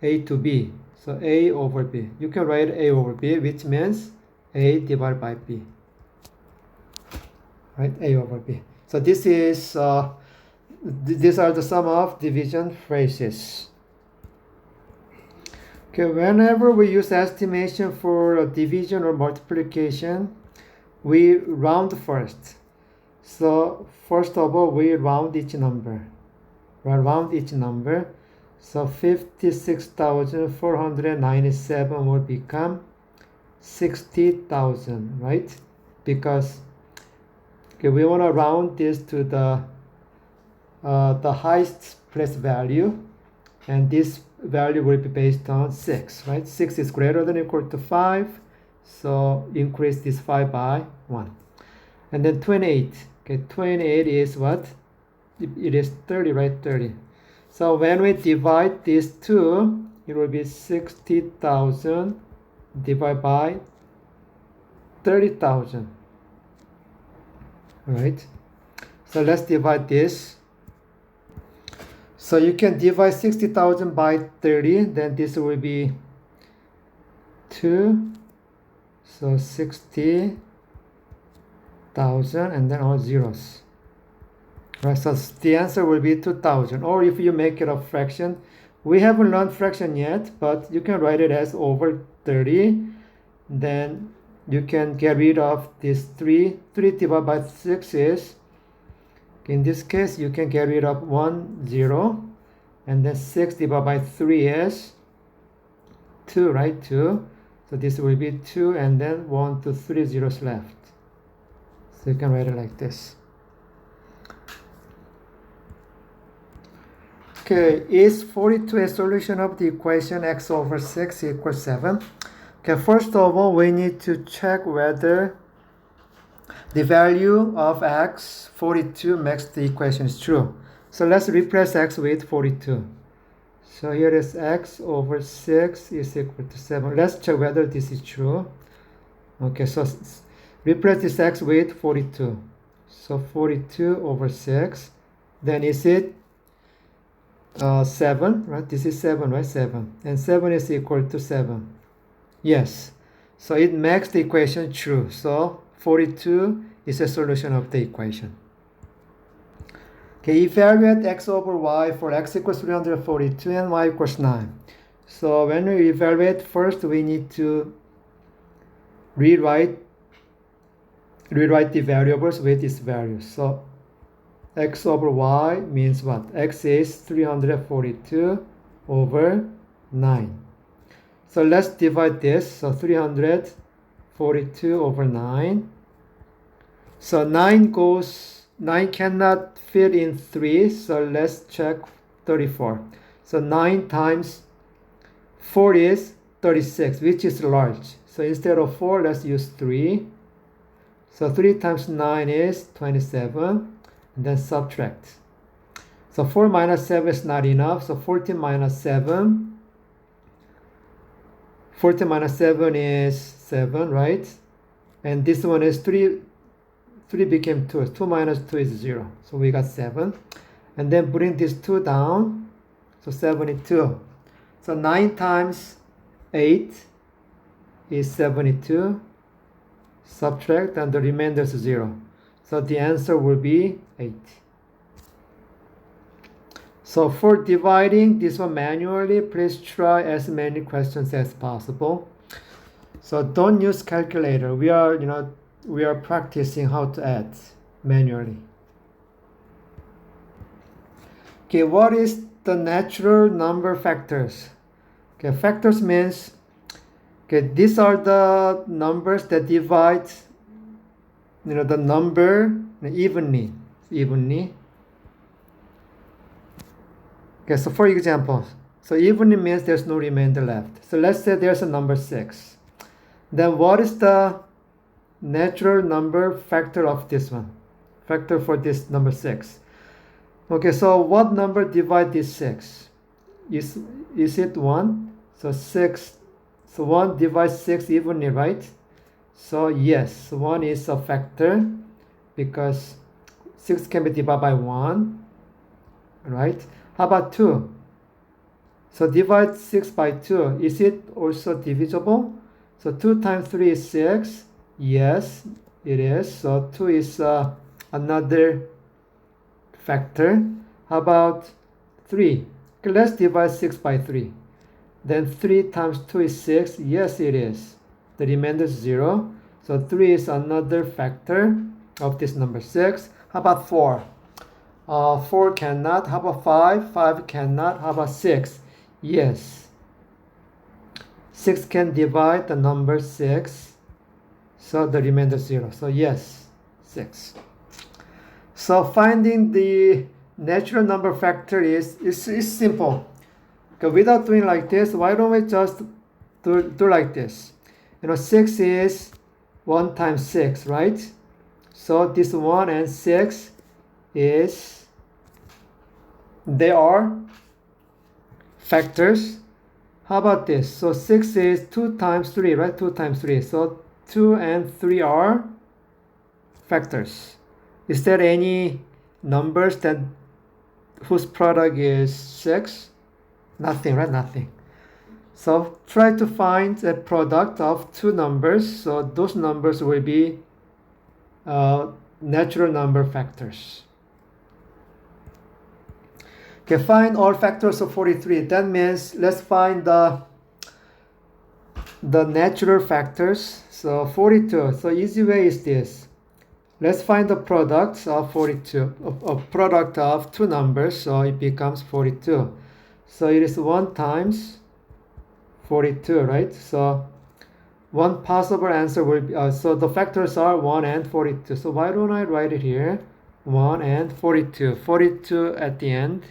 a to b. So a over b. You can write a over b, which means a divided by b. Right, a over b. So this is these are the sum of division phrases. Okay, whenever we use estimation for division or multiplication, we round first. So first of all, we round each number. Round each number. So 56,497 will become 60,000, right? Because we want to round this to the highest place value, and this value will be based on 6, right? 6 is greater than or equal to 5, so increase this 5 by 1. And then 28, okay, 28 is what? It is 30, right? 30. So when we divide these two, it will be 60,000 divided by 30,000. All right. So let's divide this. So you can divide 60,000 by 30, then this will be 2. So 60,000 and then all zeros. Right, so the answer will be 2,000. Or if you make it a fraction, we haven't learned fraction yet, but you can write it as over 30. Then you can get rid of this 3. 3 divided by 6 is, in this case, you can get rid of 1, 0. And then 6 divided by 3 is 2, right? 2. So this will be 2, and then 1, 2, 3 zeros left. So you can write it like this. Okay, is 42 a solution of the equation x over 6 equals 7? Okay, first of all, we need to check whether the value of x, 42, makes the equation is true. So let's replace x with 42. So here is x over 6 is equal to 7. Let's check whether this is true. Okay, so replace this x with 42. So 42 over 6. Then is it 7, right? This is 7, right? 7. And 7 is equal to 7. Yes. So it makes the equation true. So 42 is a solution of the equation. Okay, evaluate x over y for x equals 342 and y equals 9. So when we evaluate, first we need to rewrite the variables with its values. So x over y means what? X is 342 over 9. So let's divide this. So 342 over 9. So 9 cannot fit in 3. So let's check 34. So 9 times 4 is 36, which is large. So instead of 4, let's use 3. So 3 times 9 is 27. And then subtract. So 4 minus 7 is not enough. So 14 minus 7. 14 minus 7 is 7, right? And this one is 3. 3 became 2. 2 minus 2 is 0. So we got 7. And then bring this 2 down. So 72. So 9 times 8 is 72. Subtract, and the remainder is 0. So the answer will be 8. So for dividing this one manually, please try as many questions as possible. So don't use calculator. We are practicing how to add manually. Okay, what is the natural number factors? Okay, factors means Okay, these are the numbers that divide, the number evenly. Okay, so for example, so evenly means there's no remainder left. So let's say there's a number 6. Then what is the natural number factor of this one? Factor for this number 6. Okay, so what number divide this 6? Is it 1? So 6. So 1 divides 6 evenly, right? So yes, 1 is a factor because 6 can be divided by 1, right? How about 2? So divide 6 by 2. Is it also divisible? So 2 times 3 is 6. Yes, it is. So 2 is another factor. How about 3? Okay, let's divide 6 by 3. Then 3 times 2 is 6. Yes, it is. The remainder is 0. So 3 is another factor of this number 6. How about 4? 4 cannot. How about 5? 5 cannot. How about 6? Yes. 6 can divide the number 6. So the remainder is 0. So yes, 6. So finding the natural number factor is simple. Okay, without doing like this, why don't we just do like this? 6 is 1 times 6, right? So this 1 and 6 they are factors. How about this? So 6 is 2 times 3, right? 2 times 3. So 2 and 3 are factors. Is there any numbers whose product is 6? Nothing, right? Nothing. So try to find a product of 2 numbers. So those numbers will be natural number factors. Okay, find all factors of 43. That means let's find the natural factors. So 42. So easy way is this. Let's find the product of 42. A product of 2 numbers. So it becomes 42. So it is 1 times 42, right? So one possible answer will be, so the factors are 1 and 42. So why don't I write it here? 1 and 42. 42 at the end.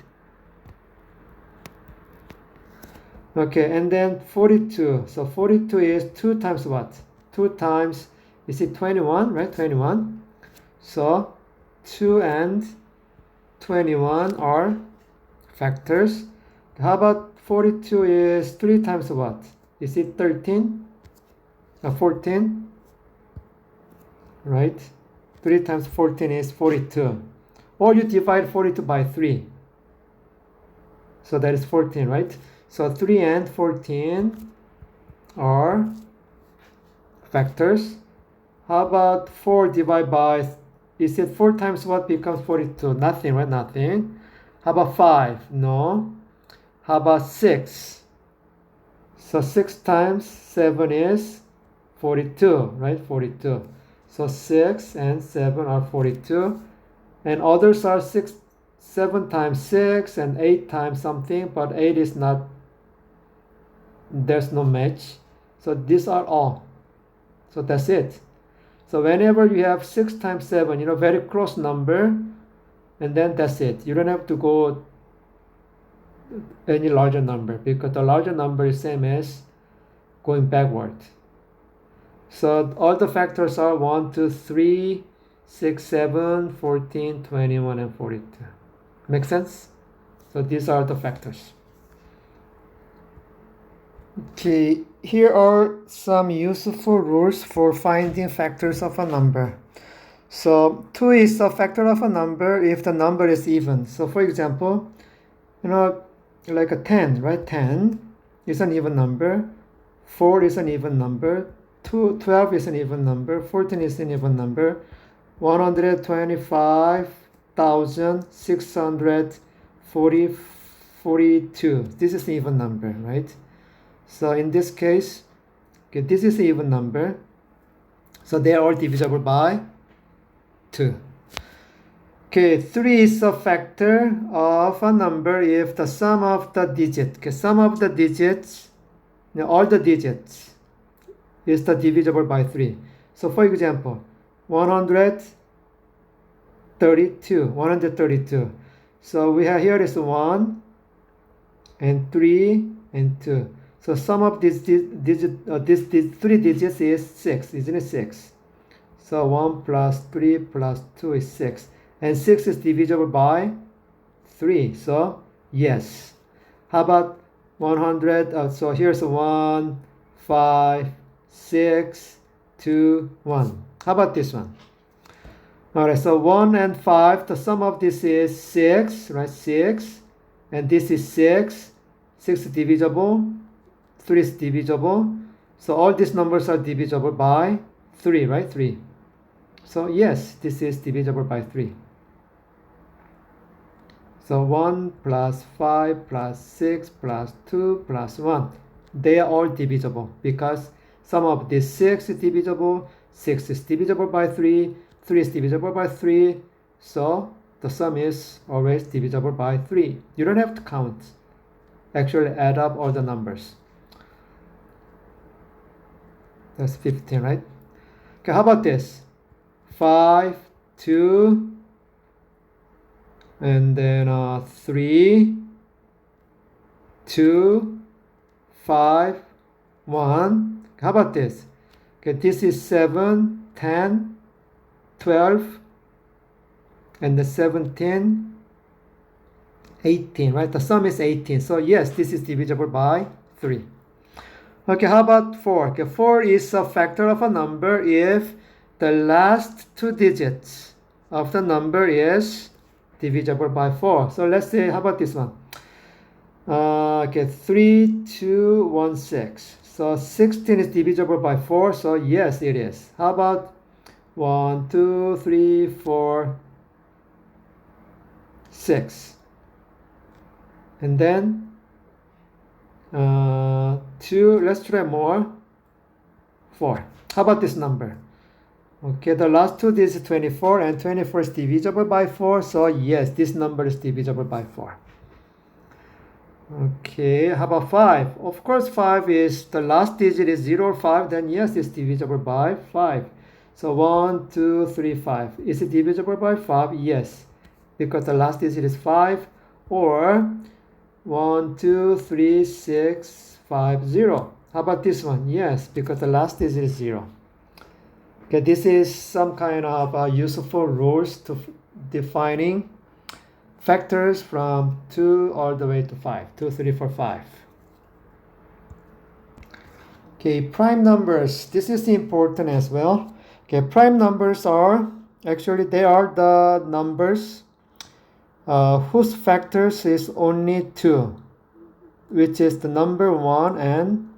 Okay, and then 42. So 42 is 2 times what? 2 times, is it 21, right? 21. So 2 and 21 are factors. How about 42 is 3 times what? Is it 13? 14? Right? 3 times 14 is 42. Or you divide 42 by 3. So that is 14, right? So 3 and 14 are factors. How about 4 divided by, is it 4 times what becomes 42? Nothing, right? Nothing. How about 5? No. How about 6? So 6 times 7 is 42, right? 42. So 6 and 7 are 42. And others are 7 times 6 and 8 times something, but 8 is not, there's no match. So these are all. So that's it. So whenever you have 6 times 7, very close number, and then that's it. You don't have to go any larger number because the larger number is same as going backward. So all the factors are 1, 2, 3, 6, 7, 14, 21, and 42. Make sense? So these are the factors. Okay, here are some useful rules for finding factors of a number. So 2 is a factor of a number if the number is even. So for example, like a 10, right? 10 is an even number. 4 is an even number. 12 is an even number. 14 is an even number. 125,642. This is an even number, right? So in this case, okay, this is an even number. So they are all divisible by 2. Okay, 3 is a factor of a number if the sum of the digits, okay, sum of the digits, all the digits is the divisible by 3. So for example, 132. So we have here is 1 and 3 and 2. So sum of these three digits is 6, isn't it? 6. So 1 plus 3 plus 2 is 6. And 6 is divisible by 3. So yes. How about 100? So here's 1, 5, 6, 2, 1. How about this one? Alright, so 1 and 5, the sum of this is 6, right? 6. And this is 6. 6 is divisible. 3 is divisible. So all these numbers are divisible by 3, right? 3. So yes, this is divisible by 3. So 1 plus 5 plus 6 plus 2 plus 1. They are all divisible because sum of this 6 is divisible, 6 is divisible by 3, 3 is divisible by 3. So the sum is always divisible by 3. You don't have to count. Actually add up all the numbers. That's 15, right? Okay, how about this? 5, 2, and then 3, 2, 5, 1. How about this? Okay, this is 7, 10, 12, and the 17, 18, right? The sum is 18. So yes, this is divisible by 3. Okay, how about 4? Okay, 4 is a factor of a number if the last two digits of the number is divisible by 4. So let's say, how about this one? Okay, 3, 2, 1, 6. So 16 is divisible by 4. So yes, it is. How about 1, 2, 3, 4, 6. And then 2, let's try more, 4. How about this number? Okay, the last two digits 24, and 24 is divisible by 4. So yes, this number is divisible by 4. Okay, how about 5? Of course, 5 is the last digit is 0 or 5. Then yes, it's divisible by 5. So 1, 2, 3, 5. Is it divisible by 5? Yes, because the last digit is 5. Or 1, 2, 3, 6, 5, 0. How about this one? Yes, because the last digit is 0. Okay, this is some kind of useful rules to defining factors from 2 all the way to 5. 2, 3, 4, 5. Okay, prime numbers. This is important as well. Okay, prime numbers are, actually they are the numbers whose factors is only 2, which is the number 1 and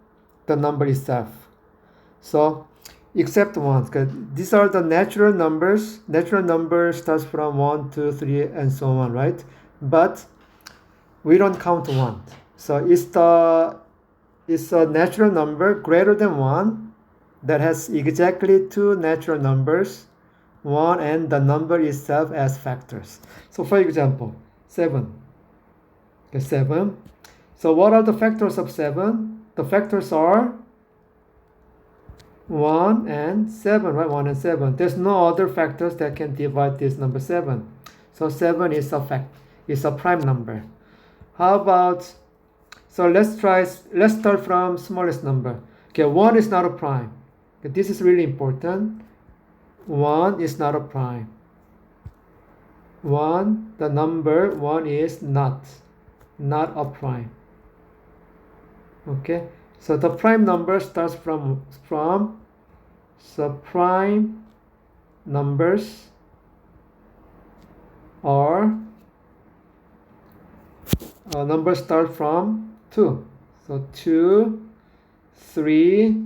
the number itself. So except 1, because these are the natural numbers. Natural number starts from 1, 2, 3, and so on, right? But we don't count 1. So it's a natural number greater than 1 that has exactly 2 natural numbers, 1 and the number itself as factors. So for example, 7. Okay, 7. So what are the factors of 7? The factors are 1 and 7, right? 1 and 7. There's no other factors that can divide this number 7. So 7 is a prime number. How about, so let's start from smallest number. Okay, 1 is not a prime. Okay, this is really important. 1 is not a prime. 1, the number 1 is not a prime. Okay, so the prime number starts from so prime numbers are numbers start from 2. So 2, 3,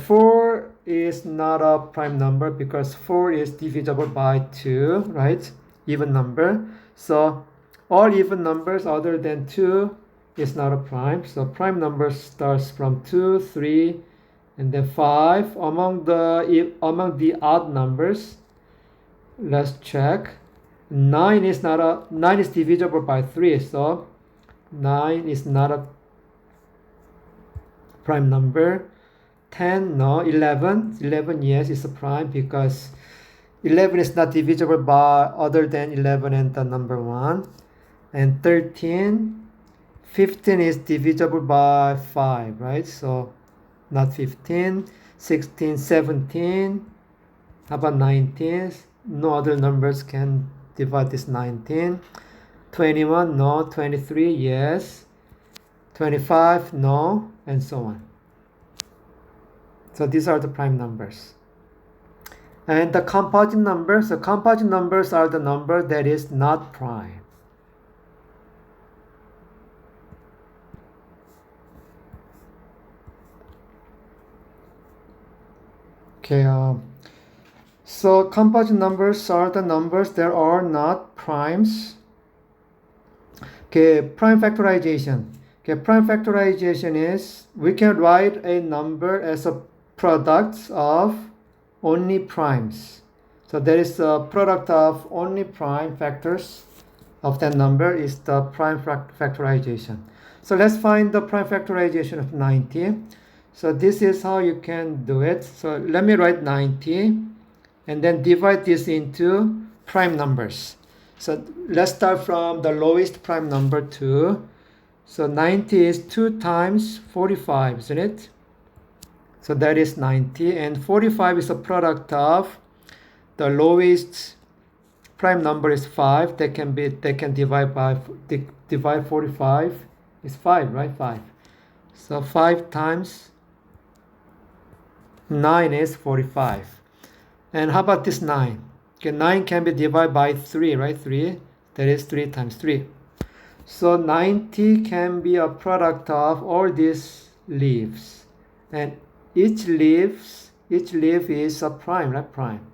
4 is not a prime number because 4 is divisible by 2, right? Even number. So all even numbers other than 2 is not a prime. So prime number starts from 2, 3, and then 5. Among the odd numbers, let's check. 9 is divisible by 3. So 9 is not a prime number. 10, no. 11, yes, is a prime because 11 is not divisible by other than 11 and the number 1. And 13, 15 is divisible by 5, right? So not 15, 16, 17, how about 19? No other numbers can divide this 19. 21, no. 23, yes. 25, no, and so on. So these are the prime numbers. And the composite numbers, the composite numbers are the number that is not prime. Okay, so composite numbers are the numbers that are not primes. Okay, prime factorization. Okay, prime factorization is we can write a number as a product of only primes. So there is a product of only prime factors of that number is the prime factorization. So let's find the prime factorization of 90. So this is how you can do it. So let me write 90 and then divide this into prime numbers. So let's start from the lowest prime number 2. So 90 is 2 times 45, isn't it? So that is 90, and 45 is a product of the lowest prime number is 5. They can divide 45 is 5, right? 5. So 5 times 9 is 45. And how about this 9? Okay, 9 can be divided by 3, right? 3. That is 3 times 3. So 90 can be a product of all these leaves. And each leaf is a prime, right? Prime.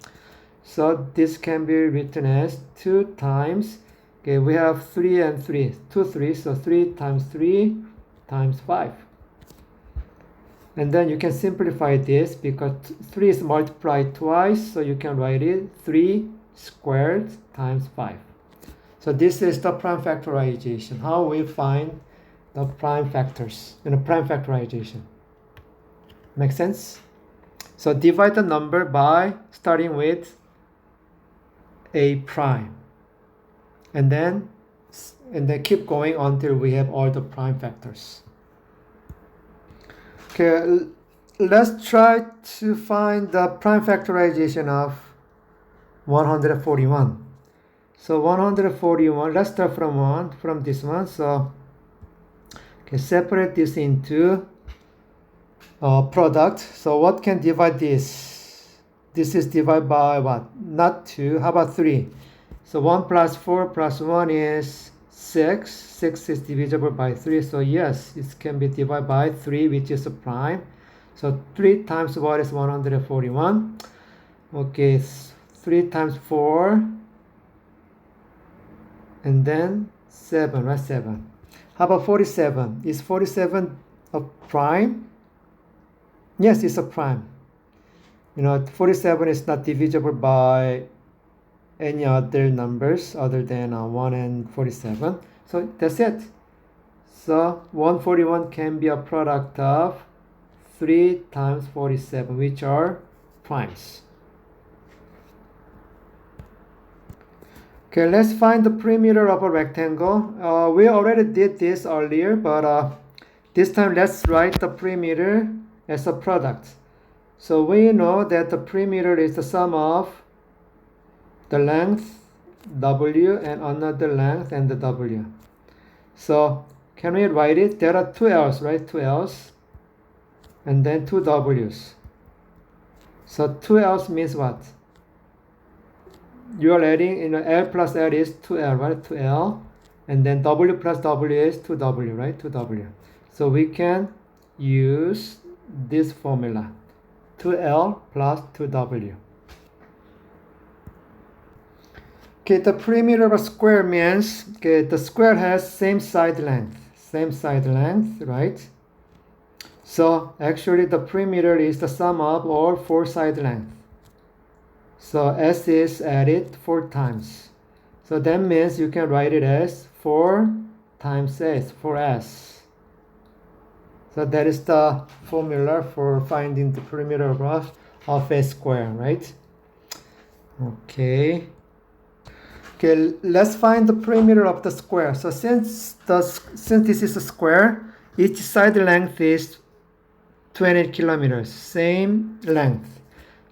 So this can be written as 2 times, okay, we have 3 and 3. 2 3, so 3 times 3 times 5. And then you can simplify this because 3 is multiplied twice, so you can write it 3 squared times 5. So this is the prime factorization, how we find the prime factors in a prime factorization. Make sense? So divide the number by starting with a prime. And then keep going until we have all the prime factors. Okay, let's try to find the prime factorization of 141. So 141, let's start from this one. So okay, separate this into product. So what can divide this? This is divided by what? Not 2. How about 3? So 1 plus 4 plus 1 is 6. 6 is divisible by 3. So yes, it can be divided by 3, which is a prime. So 3 times what is 141? Okay, 3 times 4. And then 7, right? 7. How about 47? Is 47 a prime? Yes, it's a prime. 47 is not divisible by any other numbers other than 1 and 47. So that's it. So 141 can be a product of 3 times 47, which are primes. Okay, let's find the perimeter of a rectangle. We already did this earlier, but this time let's write the perimeter as a product. So we know that the perimeter is the sum of the length W and another length and the W. So can we write it? There are 2 L's, right? 2 L's and then 2 W's. So 2 L's means what? You are adding, L plus L is 2L, right? 2L. And then W plus W is 2W, right? 2W. So we can use this formula. 2L plus 2W. Okay, the perimeter of a square means, okay, the square has same side length, right? So actually the perimeter is the sum of all 4 side lengths. So S is added 4 times. So that means you can write it as 4 times S, 4S. So that is the formula for finding the perimeter of a square, right? Okay. Okay, let's find the perimeter of the square. So since this is a square, each side length is 20 kilometers, same length.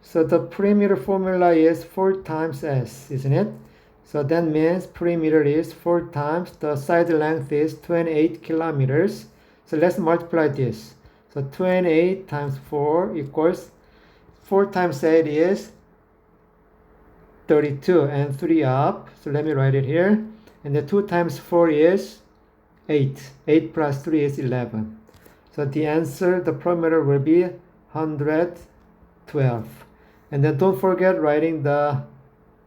So the perimeter formula is 4 times s, isn't it? So that means perimeter is 4 times the side length is 28 kilometers. So let's multiply this. So 28 times 4 equals 4 times 8 is 32 and 3 up. So let me write it here. And the 2 times 4 is 8. 8 plus 3 is 11. So the answer, the perimeter will be 112. And then don't forget writing the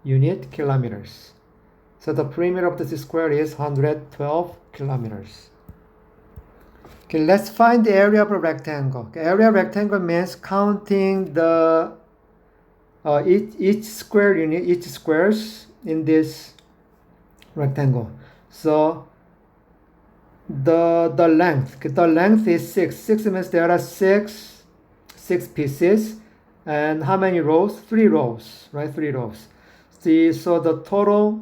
unit kilometers. So the perimeter of this square is 112 kilometers. Okay, let's find the area of a rectangle. Okay, area of rectangle means counting the each square unit, each squares in this rectangle. So the length is 6. 6 means there are six pieces. And how many rows? 3 rows, right? 3 rows. See, so the total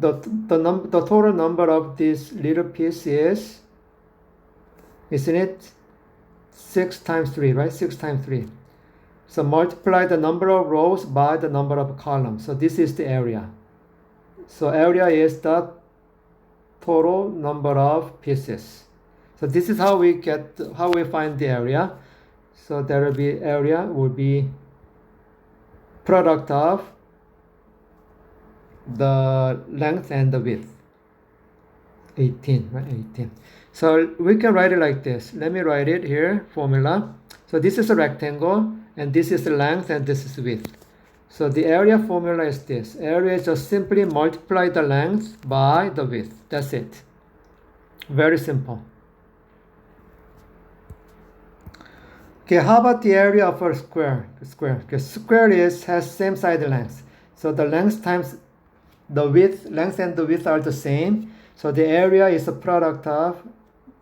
total number of this little piece is, isn't it? 6 times 3, right? 6 times 3. So multiply the number of rows by the number of columns. So this is the area. So area is the total number of pieces. So this is how we find the area. So there will be area will be product of the length and the width. 18, right? 18. So we can write it like this. Let me write it here, formula. So this is a rectangle, and this is the length, and this is width. So the area formula is this. Area is just simply multiply the length by the width. That's it. Very simple. Okay, how about the area of a square? Because square has same side length. So the length times the width, length and the width are the same. So the area is a product of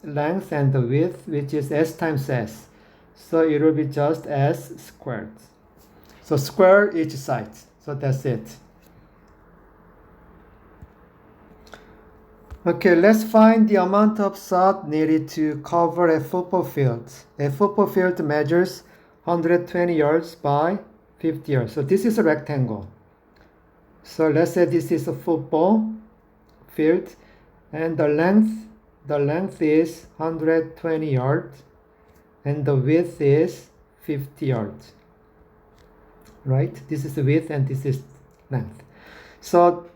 length and the width, which is s times s. So it will be just s squared. So square each side. So that's it. Okay, let's find the amount of sod needed to cover a football field. A football field measures 120 yards by 50 yards. So this is a rectangle. So let's say this is a football field, and the length is 120 yards, and the width is 50 yards. Right? This is the width and this is length. So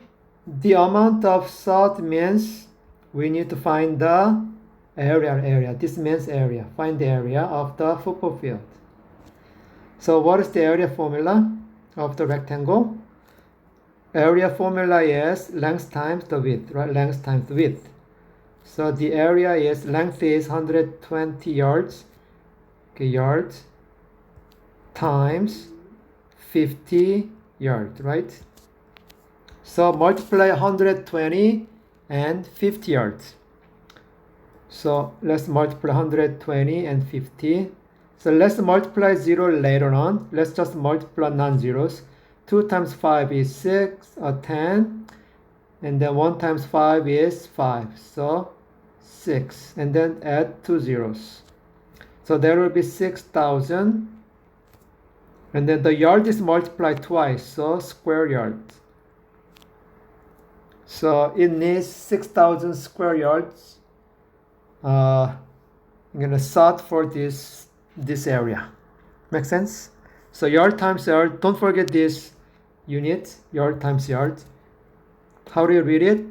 the amount of sod means we need to find the area. This means area. Find the area of the football field. So what is the area formula of the rectangle? Area formula is length times the width, right? Length times the width. So the area is, length is 120 yards. Okay, yards times 50 yards, right? So multiply 120 and 50 yards. So let's multiply 120 and 50. So let's multiply 0 later on. Let's just multiply non-zeros. 2 times 5 is 6, 10. And then 1 times 5 is 5. So 6. And then add 2 zeros. So there will be 6,000. And then the yard is multiplied twice. So square yards. So it needs 6,000 square yards. I'm gonna sort for this area. Make sense? So yard times yard. Don't forget this unit. Yard times yard. How do you read it?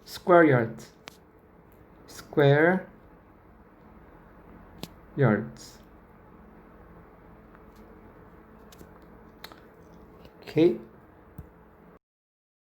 Square yards. Square yards. Okay.